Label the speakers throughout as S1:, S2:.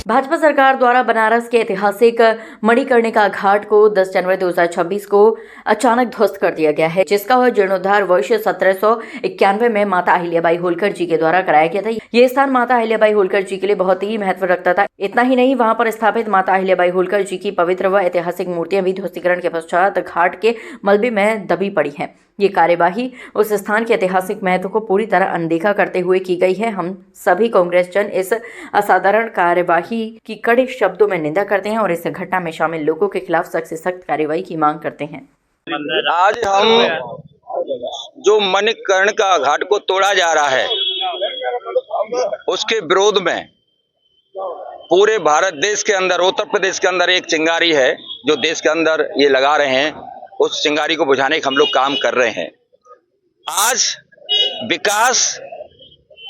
S1: भाजपा सरकार द्वारा बनारस के ऐतिहासिक मणिकर्णिका घाट को 10 जनवरी 2026 को अचानक ध्वस्त कर दिया गया है, जिसका जीर्णोद्धार वर्ष 1791 में माता अहिल्याबाई होलकर जी के द्वारा कराया गया था। ये स्थान माता अहिल्याबाई होलकर जी के लिए बहुत ही महत्व रखता था। इतना ही नहीं, वहां पर स्थापित माता अहिल्याबाई होलकर जी की पवित्र व ऐतिहासिक मूर्तियां भी ध्वस्तीकरण के पश्चात घाट के मलबे में दबी पड़ी है। ये कार्यवाही उस स्थान के ऐतिहासिक महत्व को पूरी तरह अनदेखा करते हुए की गई है। हम सभी कांग्रेस जन इस असाधारण कार्यवाही की कड़े शब्दों में निंदा करते हैं और इस घटना में शामिल लोगों के खिलाफ सख्त से सख्त कार्रवाई की मांग करते हैं।
S2: आज हम जो मणिकर्णिका घाट को तोड़ा जा रहा है, उसके विरोध में पूरे भारत देश के अंदर, उत्तर प्रदेश के अंदर एक चिंगारी है जो देश के अंदर ये लगा रहे हैं। उस चिंगारी को बुझाने का हम लोग काम कर रहे हैं। आज विकास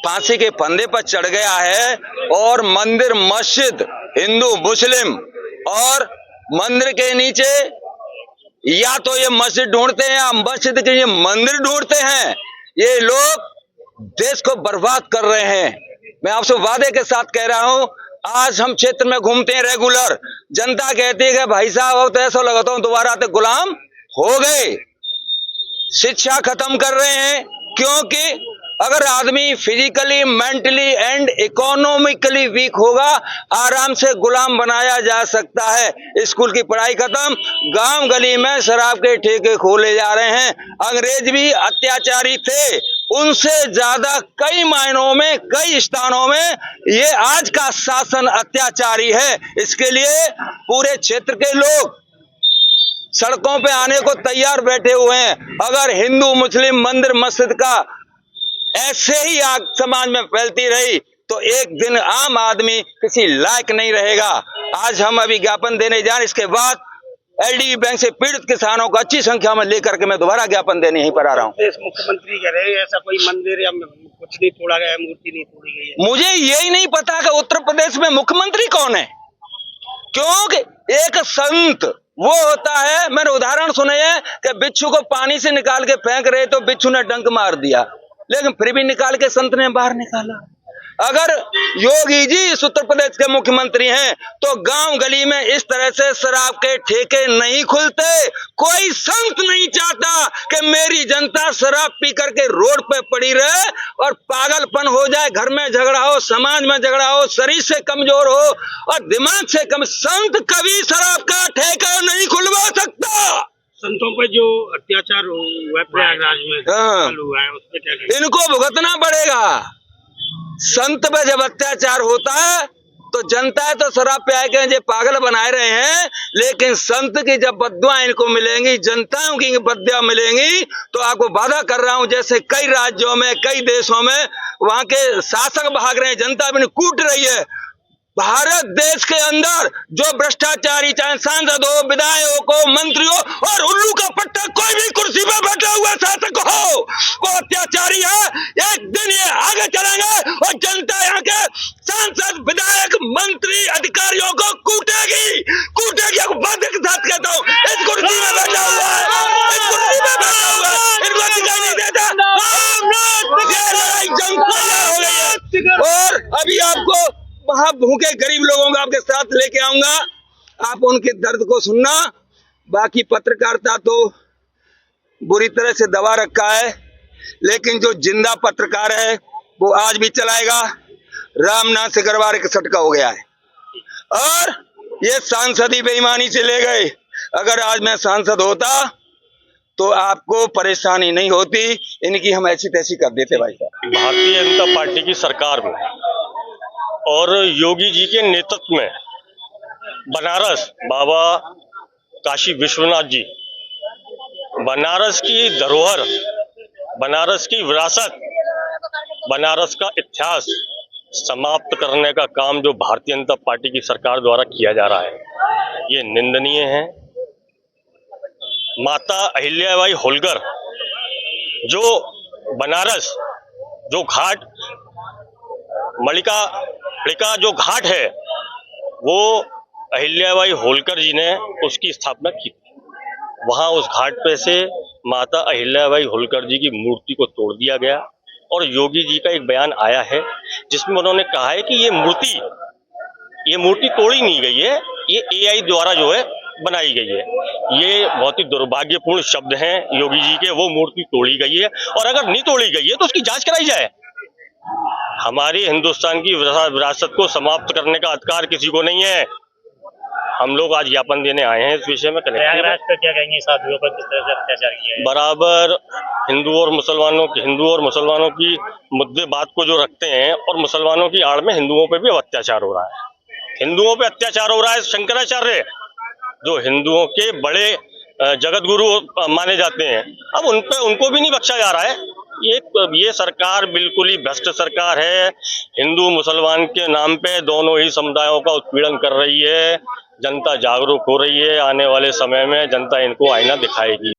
S2: फांसी के फंदे पर चढ़ गया है और मंदिर, मस्जिद, हिंदू, मुस्लिम और मंदिर के नीचे या तो ये मस्जिद ढूंढते हैं या मस्जिद के ये मंदिर ढूंढते हैं। ये लोग देश को बर्बाद कर रहे हैं। मैं आपसे वादे के साथ कह रहा हूं, आज हम क्षेत्र में घूमते हैं रेगुलर, जनता कहती है कि भाई साहब अब तो ऐसा लगता हूं दोबारा तो गुलाम हो गए। शिक्षा खत्म कर रहे हैं, क्योंकि अगर आदमी physically, mentally and economically weak होगा, आराम से गुलाम बनाया जा सकता है। स्कूल की पढ़ाई खत्म, गांव गली में शराब के ठेके खोले जा रहे हैं। अंग्रेज भी अत्याचारी थे, उनसे ज्यादा कई मायनों में, कई स्थानों में ये आज का शासन अत्याचारी है। इसके लिए पूरे क्षेत्र के लोग सड़कों पे आने को तैयार बैठे हुए हैं। अगर हिंदू, मुस्लिम, मंदिर, मस्जिद का ऐसे ही आग समाज में फैलती रही तो एक दिन आम आदमी किसी लायक नहीं रहेगा। आज हम अभी ज्ञापन देने जा रहे हैं, इसके बाद एलडीबी बैंक से पीड़ित किसानों को अच्छी संख्या में लेकर के मैं दोबारा ज्ञापन देने यहीं पर आ रहा हूँ।
S3: मुख्यमंत्री कह रहे हैं ऐसा कोई मंदिर या कुछ नहीं तोड़ा गया, मूर्ति नहीं तोड़ी गई है।
S2: मुझे यही नहीं पता कि उत्तर प्रदेश में मुख्यमंत्री कौन है, क्योंकि एक संत वो होता है, मैंने उदाहरण सुने हैं कि बिच्छू को पानी से निकाल के फेंक रहे तो बिच्छू ने डंक मार दिया, लेकिन फिर भी निकाल के संत ने बाहर निकाला। अगर योगी जी इस उत्तर प्रदेश के मुख्यमंत्री हैं तो गांव गली में इस तरह से शराब के ठेके नहीं खुलते। कोई संत नहीं चाहता कि मेरी जनता शराब पी करके रोड पे पड़ी रहे और पागलपन हो जाए, घर में झगड़ा हो, समाज में झगड़ा हो, शरीर से कमजोर हो और दिमाग से कम। संत कभी शराब का ठेका नहीं खुलवा सकता।
S3: संतों पे जो अत्याचार हुआ प्रयागराज में हुआ है, उसमें क्या
S2: इनको भुगतना पड़ेगा। संत पे जब अत्याचार होता है तो जनता तो शराब पे आए ये पागल बनाए रहे हैं, लेकिन संत की जब बद्दुआएं इनको मिलेंगी, जनताओं की बद्दुआएं मिलेंगी, तो आपको वादा कर रहा हूं जैसे कई राज्यों में, कई देशों में वहां के शासक भाग रहे हैं, जनता भी कूट रही है। भारत देश के अंदर जो भ्रष्टाचारी, चाहे सांसद हो, विधायक हो, मंत्री हो और उल्लू का पट्टा कोई भी कुर्सी पर बैठा हुआ शासक हो, वो अत्याचारी है। एक दिन ये आगे चलेंगे और जनता यहाँ के सांसद, विधायक, मंत्री, अधिकारियों को कूटेगी। वादे के साथ कहता हूँ, इस कुर्सी में बैठा हुआ है, इस कुर्सी में बैठा हुआ है, इनको दिखाई नहीं देता। ये लड़ाई जनता हो गई है। और अभी आपको वहां भूखे गरीब लोगों को आपके साथ लेके आऊंगा, आप उनके दर्द को सुनना। बाकी पत्रकारिता तो बुरी तरह से दबा रखा है, लेकिन जो जिंदा पत्रकार है वो आज भी चलाएगा। रामनाथ से गरवार का सटका हो गया है और ये सांसद ही बेईमानी से ले गए। अगर आज मैं सांसद होता तो आपको परेशानी नहीं होती, इनकी हम ऐसी तैसी कर देते। भाई साहब,
S4: भारतीय जनता पार्टी की सरकार में और योगी जी के नेतृत्व में बनारस, बाबा काशी विश्वनाथ जी, बनारस की धरोहर, बनारस की विरासत, बनारस का इतिहास समाप्त करने का काम जो भारतीय जनता पार्टी की सरकार द्वारा किया जा रहा है, ये निंदनीय है। माता अहिल्याबाई होलकर जो बनारस, जो घाट मणिकर्णिका जो घाट है, वो अहिल्याबाई होलकर जी ने उसकी स्थापना की थी। वहां उस घाट पे से माता अहिल्याबाई होलकर जी की मूर्ति को तोड़ दिया गया और योगी जी का एक बयान आया है जिसमें उन्होंने कहा है कि ये मूर्ति ये मूर्ति तोड़ी नहीं गई है, ये एआई द्वारा जो है बनाई गई है। ये बहुत ही दुर्भाग्यपूर्ण शब्द हैं योगी जी के। वो मूर्ति तोड़ी गई है, और अगर नहीं तोड़ी गई है तो उसकी जांच कराई जाए। हमारी हिंदुस्तान की विरासत को समाप्त करने का अधिकार किसी को नहीं है। हम लोग आज ज्ञापन देने आए हैं इस विषय में।
S3: प्रयागराज पे क्या कहेंगे, साधुओं पर किस तरह से अत्याचार किया है?
S4: बराबर हिंदू और मुसलमानों की मुद्दे बात को जो रखते हैं, और मुसलमानों की आड़ में हिंदुओं पे भी अब अत्याचार हो रहा है। हिंदुओं पे अत्याचार हो रहा है। शंकराचार्य जो हिंदुओं के बड़े जगत गुरु माने जाते हैं, अब उनको भी नहीं बख्शा जा रहा है। ये सरकार बिल्कुल ही भ्रष्ट सरकार है। हिंदू मुसलमान के नाम पे दोनों ही समुदायों का उत्पीड़न कर रही है। जनता जागरूक हो रही है। आने वाले समय में जनता इनको आईना दिखाएगी।